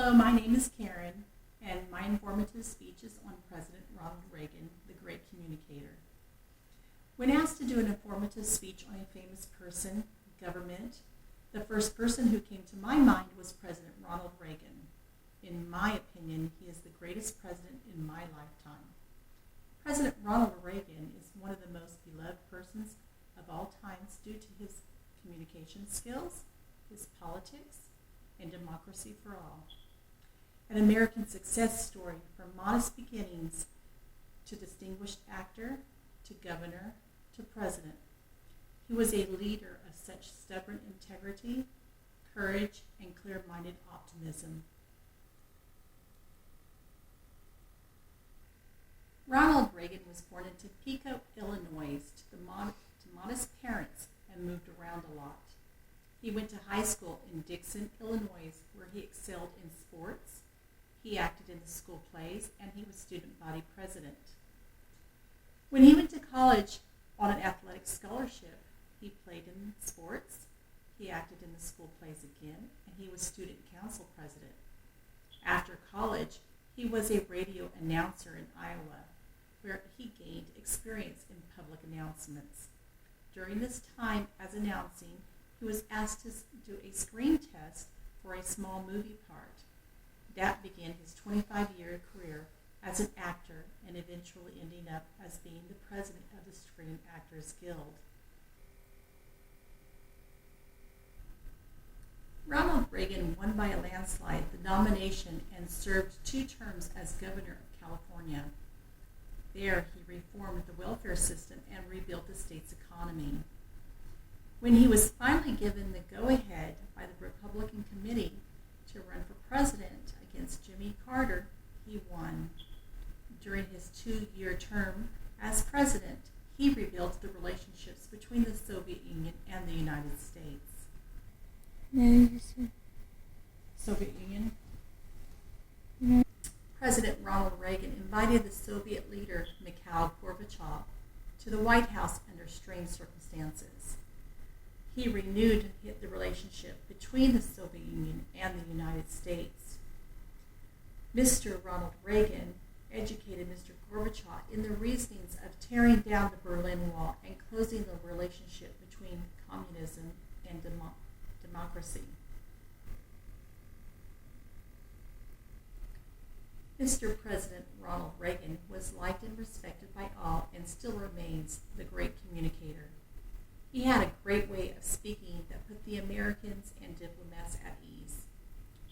Hello, my name is Karen, and my informative speech is on President Ronald Reagan, the great communicator. When asked to do an informative speech on a famous person, government, the first person who came to my mind was President Ronald Reagan. In my opinion, he is the greatest president in my lifetime. President Ronald Reagan is one of the most beloved persons of all times due to his communication skills, his politics, and democracy for all. An American success story from modest beginnings to distinguished actor, to governor, to president. He was a leader of such stubborn integrity, courage, and clear-minded optimism. Ronald Reagan was born in Topeka, Illinois, to modest parents and moved around a lot. He went to high school in Dixon, Illinois, where he excelled in sports. He acted in the school plays, and he was student body president. When he went to college on an athletic scholarship, he played in sports, he acted in the school plays again, and he was student council president. After college, he was a radio announcer in Iowa, where he gained experience in public announcements. During this time as announcing, he was asked to do a screen test for a small movie part. That began his 25-year career as an actor and eventually ending up as being the president of the Screen Actors Guild. Ronald Reagan won by a landslide the nomination and served 2 terms as governor of California. There, he reformed the welfare system and rebuilt the state's economy. When he was finally given the go-ahead by the Republican committee to run for president against Jimmy Carter, he won. During his 2-year term as president, he rebuilt the relationships between the Soviet Union and the United States. Soviet Union? No. President Ronald Reagan invited the Soviet leader Mikhail Gorbachev to the White House under strange circumstances. He renewed the relationship between the Soviet Union and the United States. Mr. Ronald Reagan educated Mr. Gorbachev in the reasonings of tearing down the Berlin Wall and closing the relationship between communism and democracy. Mr. President Ronald Reagan was liked and respected by all and still remains the great communicator. He had a great way of speaking that put the Americans and diplomats at ease.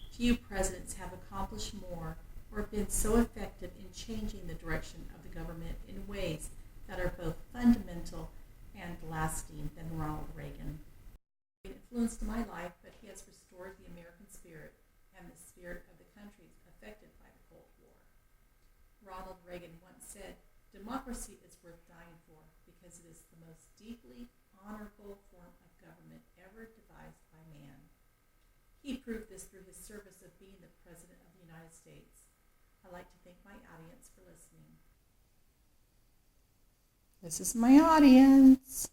Few presidents have accomplished more or been so effective in changing the direction of the government in ways that are both fundamental and lasting than Ronald Reagan. He influenced my life, but he has restored the American spirit and the spirit of the countries affected by the Cold War. Ronald Reagan once said, "Democracy is worth dying for because it is the most deeply honorable form of government ever devised by man." He proved this through his service of being the President of the United States. I'd like to thank my audience for listening. This is my audience.